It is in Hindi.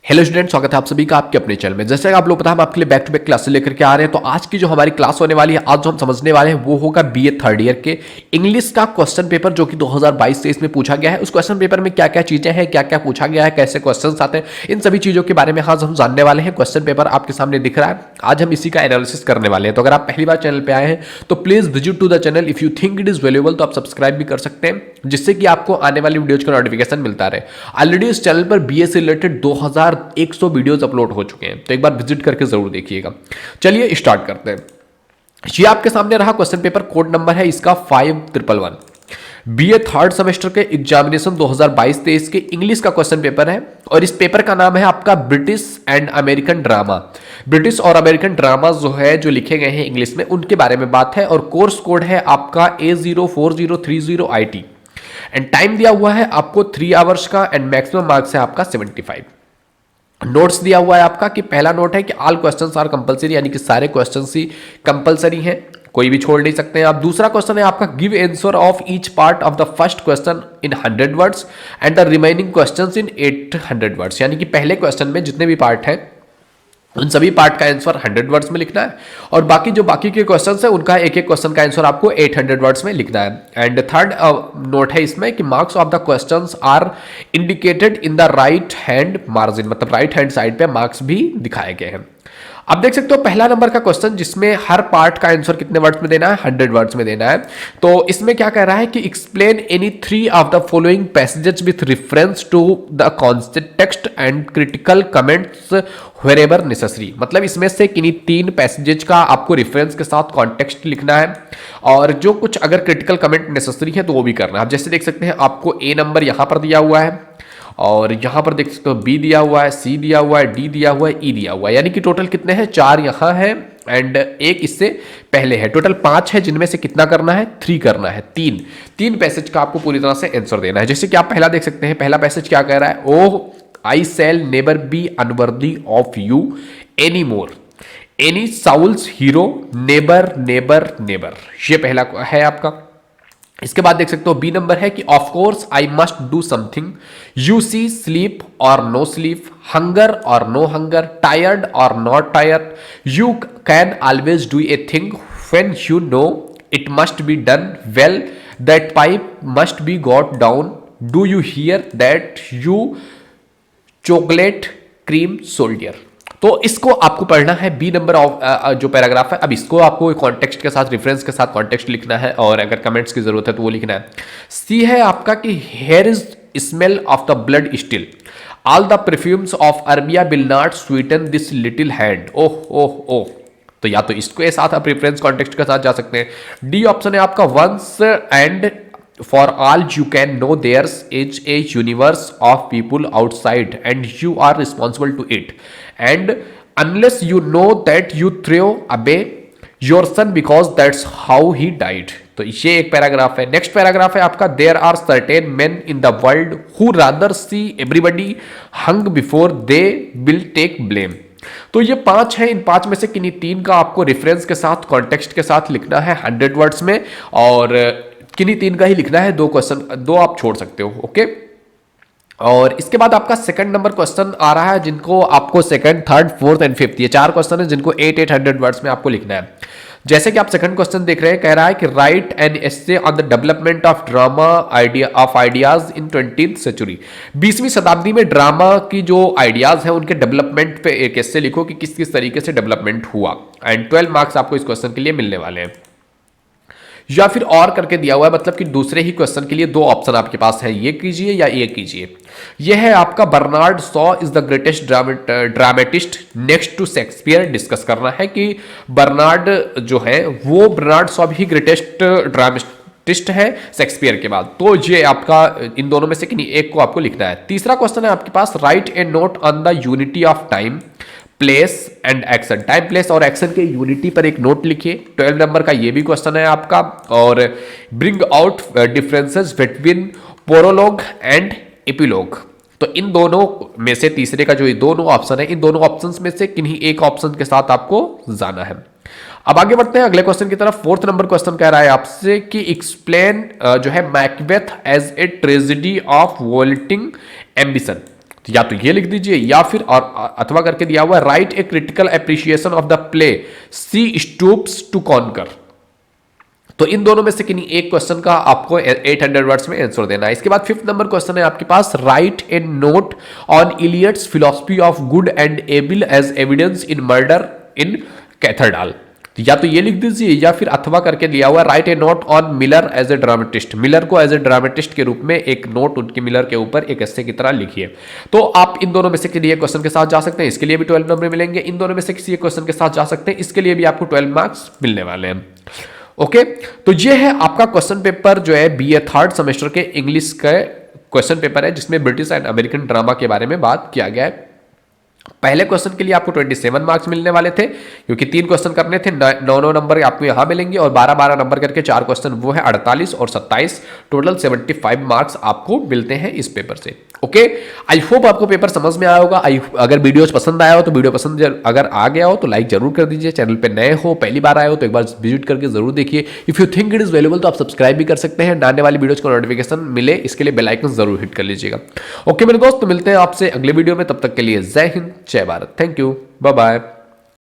हेलो स्टूडेंट, स्वागत है आप सभी का आपके अपने चैनल में। जैसे आप लोग पता है हम आपके लिए बैक टू बैक क्लासेस लेकर के आ रहे हैं। तो आज की जो हमारी क्लास होने वाली है, आज जो हम समझने वाले हैं वो होगा बीए थर्ड ईयर के इंग्लिश का क्वेश्चन पेपर, जो कि 2022-23 में पूछा गया है। उस क्वेश्चन पेपर में क्या क्या चीजें हैं, क्या क्या पूछा गया है, कैसे क्वेश्चन आते हैं, इन सभी चीजों के बारे में आज हम जानने वाले हैं। क्वेश्चन पेपर आपके सामने दिख रहा है, आज हम इसी का एनालिसिस करने वाले हैं। तो अगर आप पहली बार चैनल पर आए हैं तो please visit to the channel. If you think it is valuable तो आप सब्सक्राइब भी कर सकते हैं, जिससे कि आपको आने वाली वीडियोज का नोटिफिकेशन मिलता रहे। ऑलरेडी इस चैनल पर बीए से रिलेटेड 2100 वीडियोज अपलोड हो चुके हैं, तो एक बार विजिट करके जरूर देखिएगा। चलिए स्टार्ट करते हैं। ये आपके सामने रहा क्वेश्चन पेपर, कोड नंबर है इसका 5111। बीए थर्ड सेमेस्टर के एग्जामिनेशन 2022-23 के इंग्लिश का क्वेश्चन पेपर है, और इस पेपर का नाम है आपका British and American drama. British और अमेरिकन ड्रामा जो है, जो लिखे गए हैं इंग्लिश में, उनके बारे में बात है। और कोर्स कोड है आपका A04030IT, एंड टाइम दिया हुआ है आपको 3 आवर्स का, एंड मैक्सिमम मार्क्स है आपका 75। नोट्स दिया हुआ है आपका कि पहला नोट है कि ऑल क्वेश्चंस आर कंपलसरी, यानी कि सारे क्वेश्चंस ही कंपलसरी हैं, कोई भी छोड़ नहीं सकते हैं आप। दूसरा क्वेश्चन है आपका give answer of each part of the first question in 100 words and the remaining questions in 800 words, यानी कि पहले क्वेश्चन में जितने भी पार्ट हैं उन सभी पार्ट का आंसर 100 वर्ड्स में लिखना है, और बाकी के क्वेश्चंस है उनका एक एक क्वेश्चन का आंसर आपको 800 वर्ड्स में लिखना है। एंड थर्ड नोट है इसमें कि marks of the questions are indicated in the right hand margin, मतलब राइट हैंड साइड पे मार्क्स भी दिखाए गए हैं। आप देख सकते हो पहला नंबर का क्वेश्चन, जिसमें हर पार्ट का आंसर कितने वर्ड्स में देना है, 100 वर्ड्स में देना है। तो इसमें क्या कह रहा है कि explain any 3 of the following passages with reference to the context and critical comments wherever necessary, मतलब इसमें से किन्हीं 3 पैसेजेस का आपको रेफरेंस के साथ कॉन्टेक्स्ट लिखना है, और जो कुछ अगर क्रिटिकल कमेंट नेसेसरी है तो वो भी करना है। आप जैसे देख सकते हैं आपको ए नंबर यहां पर दिया हुआ है, और यहां पर देख सकते हो बी दिया हुआ है, सी दिया हुआ है, डी दिया हुआ है, ई दिया हुआ है, यानी कि टोटल कितने हैं, 4 यहां है एंड एक इससे पहले है। टोटल 5 है, जिनमें से कितना करना है, 3 करना है। 3 पैसेज का आपको पूरी तरह से आंसर देना है। जैसे कि आप पहला देख सकते हैं, पहला पैसेज क्या कह रहा है, oh I shall never be unworthy of you any more, any souls hero, never never never, ये पहला है आपका। इसके बाद देख सकते हो बी नंबर है कि of course I must do something, you see sleep or no sleep, hunger or no hunger, tired or not tired, you can always do a thing when you know it must be done well, that pipe must be got down, do you hear that you chocolate cream soldier. तो इसको आपको पढ़ना है, बी नंबर ऑफ जो पैराग्राफ है। अब इसको आपको कॉन्टेक्स्ट के साथ, रेफरेंस के साथ कॉन्टेक्स्ट लिखना है, और अगर कमेंट्स की जरूरत है तो वो लिखना है। सी है आपका कि here is smell of the blood still, all the perfumes of Arabia will not sweeten this little hand, oh oh oh. तो या तो इसके साथ आप रेफरेंस कॉन्टेक्स्ट के साथ जा सकते हैं। डी ऑप्शन है आपका once and for all you can know there's a universe of people outside and you are responsible to it, and unless you know that you throw away your son because that's how he died। तो ये एक पैराग्राफ है। नेक्स्ट पैराग्राफ है आपका there are certain men in the world who rather see everybody hung before they will take blame। तो ये 5 है, इन 5 में से किन्हीं 3 का आपको रेफरेंस के साथ, कॉन्टेक्स्ट के साथ लिखना है 100 वर्ड्स में, और किन्हीं 3 का ही लिखना है। 2 क्वेश्चन, 2 आप छोड़ सकते हो, ओके। और इसके बाद आपका सेकंड नंबर क्वेश्चन आ रहा है, जिनको आपको second, third, fourth and fifth, ये 4 क्वेश्चन है जिनको 800 वर्ड्स में आपको लिखना है। जैसे कि आप सेकंड क्वेश्चन देख रहे हैं, कह रहा है कि write an essay on the development of drama ideas in 20th century. 20वीं शताब्दी में ड्रामा की जो आइडियाज हैं उनके डेवलपमेंट पे एक एस्से लिखो कि किस किस तरीके से डेवलपमेंट हुआ, एंड 12 मार्क्स आपको इस क्वेश्चन के लिए मिलने वाले हैं। या फिर और करके दिया हुआ है, मतलब कि दूसरे ही क्वेश्चन के लिए 2 ऑप्शन आपके पास है, ये कीजिए या ये कीजिए। यह है आपका Bernard Shaw is the greatest dramatist next to Shakespeare. Discuss करना है कि बर्नार्ड जो है वो बर्नार्ड शॉ भी ग्रेटेस्ट ड्रामेटिस्ट है शेक्सपियर के बाद। तो ये आपका इन दोनों में से किन्हीं एक को आपको लिखना है। तीसरा क्वेश्चन है आपके पास write a note on the unity of time, place and action. Time, place और एक्शन के यूनिटी पर एक नोट लिखिए। 12 नंबर का ये भी क्वेश्चन है आपका। और bring out differences between prologue and epilogue. तो इन दोनों में से तीसरे का जो ये दोनों ऑप्शन है, इन दोनों ऑप्शंस में से किन्हीं एक ऑप्शन के साथ आपको जाना है। अब आगे बढ़ते हैं अगले क्वेश्चन की तरफ। 4th नंबर क्वेश्चन कह रहा है आपसे कि एक्सप्लेन जो है Macbeth as a tragedy of vaulting ambition. या तो ये लिख दीजिए या फिर और अथवा करके दिया हुआ है write a critical appreciation of the play She Stoops to Conquer. तो इन दोनों में से किन्हीं एक क्वेश्चन का आपको 800 वर्ड्स में आंसर देना है। इसके बाद 5th नंबर क्वेश्चन है आपके पास write a note on Eliot's philosophy of good and evil as evidence in Murder in Cathedral. या तो ये लिख दीजिए या फिर अथवा करके दिया हुआ write a note on Miller as a dramatist. Miller को एज ए ड्रामेटिस्ट के रूप में एक नोट उनके मिलर के ऊपर एक ऐसे की तरह लिखिए। तो आप इन दोनों में से किसी एक क्वेश्चन के साथ जा सकते हैं, इसके लिए भी 12 नंबर मिलेंगे। इन दोनों में से किसी एक क्वेश्चन के साथ जा सकते हैं, इसके लिए भी आपको 12 मार्क्स मिलने वाले हैं। ओके, तो ये है आपका क्वेश्चन पेपर जो है बीए 3rd सेमेस्टर के इंग्लिश का क्वेश्चन पेपर है, जिसमें ब्रिटिश एंड अमेरिकन ड्रामा के बारे में बात किया गया है। पहले क्वेश्चन के लिए आपको 27 मार्क्स मिलने वाले थे, क्योंकि 3 क्वेश्चन करने थे। 9 नंबर आपको यहां मिलेंगे और 12 नंबर करके 4 क्वेश्चन, वो है 48 और 27, टोटल 75 मार्क्स आपको मिलते हैं इस पेपर से। ओके, आई होप आपको पेपर समझ में आया होगा। अगर वीडियोस पसंद आया हो तो वीडियो पसंद अगर आ गया हो तो लाइक जरूर कर दीजिए। चैनल पे नए हो, पहली बार आए हो तो एक बार विजिट करके जरूर देखिए। If you think it is valuable तो आप सब्सक्राइब भी कर सकते हैं। आने वाली वीडियोस को नोटिफिकेशन मिले इसके लिए बेल आइकन जरूर हिट कर लीजिएगा। ओके मेरे दोस्त, तो मिलते हैं आपसे अगले वीडियो में, तब तक के लिए Jai Hind, Jai Bharat, thank you, bye bye.